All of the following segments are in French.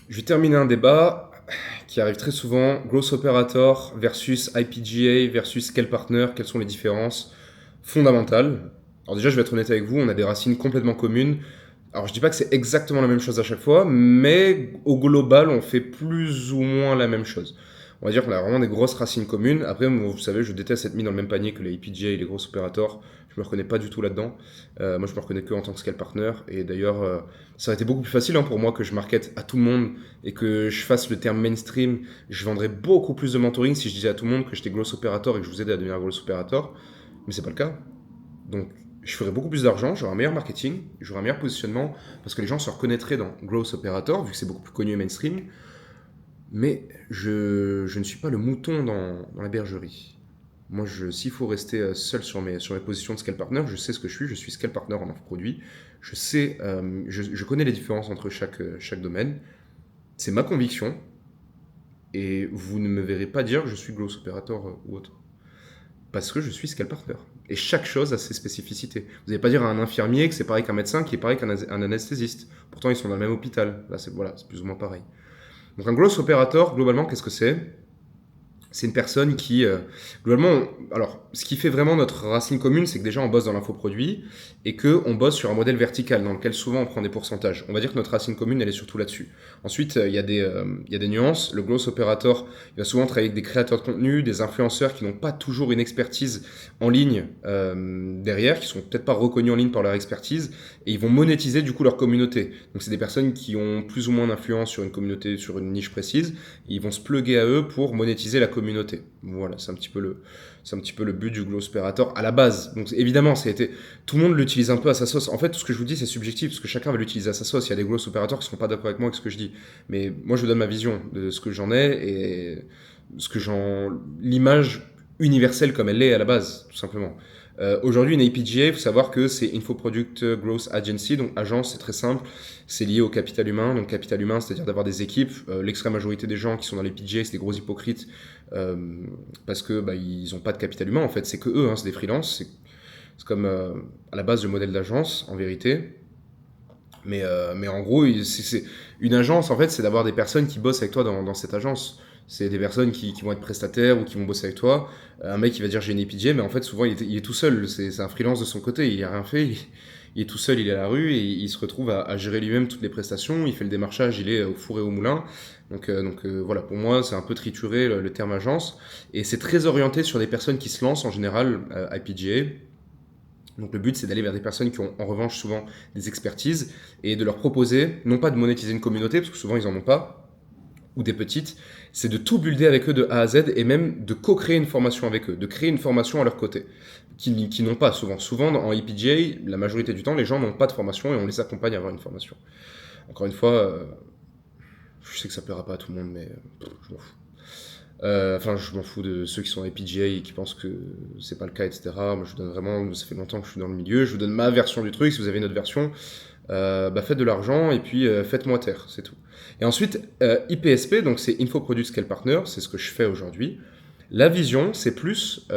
Je vais terminer un débat qui arrive très souvent, Growth Operator versus IPGA versus Scale Partner, quelles sont les différences fondamentales? Alors déjà, je vais être honnête avec vous, on a des racines complètement communes. Alors je dis pas que c'est exactement la même chose à chaque fois, mais au global, on fait plus ou moins la même chose. On va dire qu'on a vraiment des grosses racines communes. Après, moi, vous savez, je déteste être mis dans le même panier que les IPGA et les grosses opérateurs. Je me reconnais pas du tout là-dedans. Moi, je me reconnais que en tant que scale partner. Et d'ailleurs, ça aurait été beaucoup plus facile hein, pour moi que je market à tout le monde et que je fasse le terme mainstream. Je vendrais beaucoup plus de mentoring si je disais à tout le monde que j'étais gross operator et que je vous aidais à devenir gross operator. Mais c'est pas le cas. Donc, je ferais beaucoup plus d'argent, j'aurais un meilleur marketing, j'aurais un meilleur positionnement, parce que les gens se reconnaîtraient dans Growth Operator, vu que c'est beaucoup plus connu et mainstream. Mais je ne suis pas le mouton dans la bergerie. Moi, s'il faut rester seul sur mes positions de scale partner, je sais ce que je suis scale partner en infoproduit. Je sais, je connais les différences entre chaque domaine. C'est ma conviction, et vous ne me verrez pas dire que je suis growth operator ou autre. Parce que je suis scale partner. Et chaque chose a ses spécificités. Vous n'allez pas dire à un infirmier que c'est pareil qu'un médecin, qui est pareil qu'un anesthésiste. Pourtant, ils sont dans le même hôpital. Là, c'est voilà, c'est plus ou moins pareil. Donc un growth operator, globalement, qu'est-ce que c'est? C'est une personne qui, globalement, alors, ce qui fait vraiment notre racine commune, c'est que déjà, on bosse dans l'infoproduit et qu'on bosse sur un modèle vertical dans lequel souvent on prend des pourcentages. On va dire que notre racine commune, elle est surtout là-dessus. Ensuite, il y a des nuances. Le growth operator, il va souvent travailler avec des créateurs de contenu, des influenceurs qui n'ont pas toujours une expertise en ligne derrière, qui sont peut-être pas reconnus en ligne par leur expertise, et ils vont monétiser du coup leur communauté. Donc, c'est des personnes qui ont plus ou moins d'influence sur une communauté, sur une niche précise, et ils vont se plugger à eux pour monétiser la communauté. Voilà, c'est un petit peu le but du Glow Operator à la base. Donc évidemment, tout le monde l'utilise un peu à sa sauce. En fait, tout ce que je vous dis, c'est subjectif, parce que chacun va l'utiliser à sa sauce. Il y a des Glow Operators qui ne sont pas d'accord avec moi avec ce que je dis. Mais moi, je vous donne ma vision de ce que j'en ai et l'image universelle comme elle est à la base, tout simplement. Aujourd'hui, une APGA, il faut savoir que c'est Infoproduct Growth Agency, donc agence, c'est très simple, c'est lié au capital humain. Donc capital humain, c'est-à-dire d'avoir des équipes. L'extrême majorité des gens qui sont dans les PGA, c'est des gros hypocrites euh, parce que ils ont pas de capital humain en fait. C'est que eux, hein, c'est des freelances. C'est comme à la base le modèle d'agence en vérité. Mais en gros, une agence en fait, c'est d'avoir des personnes qui bossent avec toi dans cette agence. C'est des personnes qui vont être prestataires ou qui vont bosser avec toi. Un mec qui va dire j'ai une EPJ, mais en fait souvent il est tout seul. C'est un freelance de son côté, il a rien fait. Il est tout seul, il est à la rue et il se retrouve à gérer lui-même toutes les prestations. Il fait le démarchage, il est au four et au moulin. Voilà, pour moi c'est un peu trituré le terme agence. Et c'est très orienté sur des personnes qui se lancent en général à IPGA. Donc le but, c'est d'aller vers des personnes qui ont en revanche souvent des expertises et de leur proposer, non pas de monétiser une communauté, parce que souvent ils n'en ont pas, ou des petites, c'est de tout builder avec eux de A à Z et même de co-créer une formation avec eux, de créer une formation à leur côté, qui n'ont pas souvent. Souvent en EPGA, la majorité du temps, les gens n'ont pas de formation et on les accompagne à avoir une formation. Encore une fois, je sais que ça plaira pas à tout le monde, mais je m'en fous. Enfin, je m'en fous de ceux qui sont PGA et qui pensent que c'est pas le cas, etc. Moi, je vous donne vraiment, ça fait longtemps que je suis dans le milieu, je vous donne ma version du truc. Si vous avez une autre version, faites de l'argent et puis faites-moi taire, c'est tout. Et ensuite, IPSP, donc c'est Info Product Scale Partner, c'est ce que je fais aujourd'hui. La vision, c'est plus.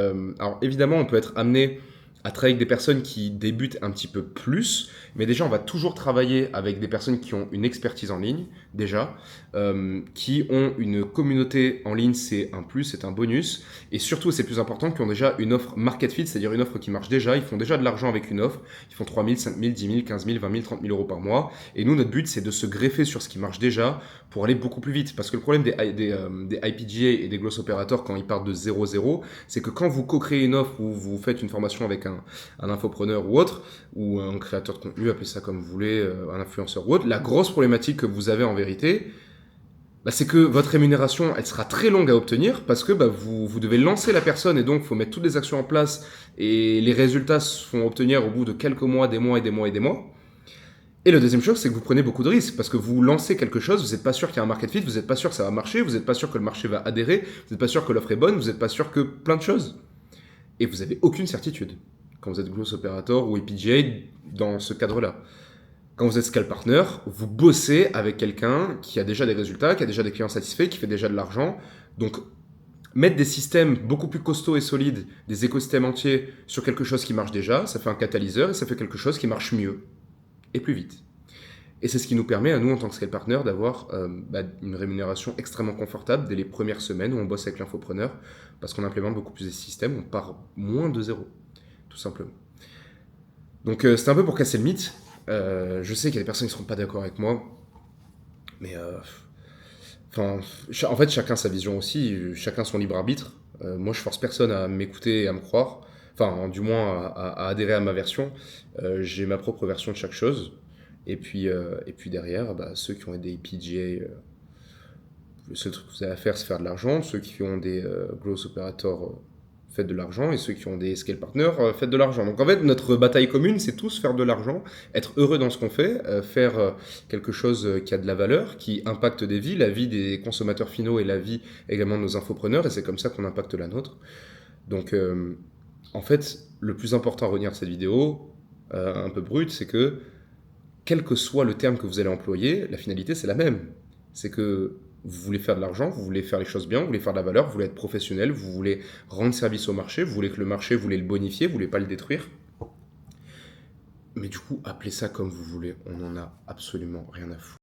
Alors évidemment, on peut être amené à travailler avec des personnes qui débutent un petit peu plus, mais déjà, on va toujours travailler avec des personnes qui ont une expertise en ligne, déjà, qui ont une communauté en ligne, c'est un plus, c'est un bonus, et surtout, c'est plus important, qui ont déjà une offre market fit, c'est-à-dire une offre qui marche déjà, ils font déjà de l'argent avec une offre, ils font 3 000, 5 000, 10 000, 15 000, 20 000, 30 000 euros par mois, et nous, notre but, c'est de se greffer sur ce qui marche déjà pour aller beaucoup plus vite, parce que le problème des IPGA et des gloss operators quand ils partent de 0-0, c'est que quand vous co-créez une offre ou vous faites une formation avec un infopreneur ou autre, ou un créateur de contenu, appelez ça comme vous voulez, un influenceur ou autre, la grosse problématique que vous avez en vérité, c'est que votre rémunération, elle sera très longue à obtenir parce que vous devez lancer la personne et donc il faut mettre toutes les actions en place et les résultats se font obtenir au bout de quelques mois, des mois et des mois et des mois. Et le deuxième chose, c'est que vous prenez beaucoup de risques parce que vous lancez quelque chose, vous n'êtes pas sûr qu'il y a un market fit, vous n'êtes pas sûr que ça va marcher, vous n'êtes pas sûr que le marché va adhérer, vous n'êtes pas sûr que l'offre est bonne, vous n'êtes pas sûr que plein de choses. Et vous n'avez aucune certitude quand vous êtes Growth Operator ou EPGA dans ce cadre-là. Quand vous êtes Scale Partner, vous bossez avec quelqu'un qui a déjà des résultats, qui a déjà des clients satisfaits, qui fait déjà de l'argent. Donc, mettre des systèmes beaucoup plus costauds et solides, des écosystèmes entiers sur quelque chose qui marche déjà, ça fait un catalyseur et ça fait quelque chose qui marche mieux et plus vite. Et c'est ce qui nous permet, à nous, en tant que scale partner, d'avoir une rémunération extrêmement confortable dès les premières semaines où on bosse avec l'infopreneur, parce qu'on implémente beaucoup plus de systèmes, on part moins de zéro, tout simplement. Donc c'était un peu pour casser le mythe. Je sais qu'il y a des personnes qui ne seront pas d'accord avec moi, mais en fait, chacun sa vision aussi, chacun son libre arbitre. Moi, je force personne à m'écouter et à me croire, enfin, du moins à adhérer à ma version. J'ai ma propre version de chaque chose. Et puis derrière, ceux qui ont des PGA, le seul truc que vous avez à faire, c'est faire de l'argent. Ceux qui ont des growth operators, faites de l'argent. Et ceux qui ont des scale partners, faites de l'argent. Donc en fait, notre bataille commune, c'est tous faire de l'argent, être heureux dans ce qu'on fait, faire quelque chose qui a de la valeur, qui impacte des vies, la vie des consommateurs finaux et la vie également de nos infopreneurs. Et c'est comme ça qu'on impacte la nôtre. Donc en fait, le plus important à retenir de cette vidéo, un peu brute, c'est que quel que soit le terme que vous allez employer, la finalité c'est la même. C'est que vous voulez faire de l'argent, vous voulez faire les choses bien, vous voulez faire de la valeur, vous voulez être professionnel, vous voulez rendre service au marché, vous voulez que le marché, vous voulez le bonifier, vous voulez pas le détruire. Mais du coup, appelez ça comme vous voulez, on en a absolument rien à foutre.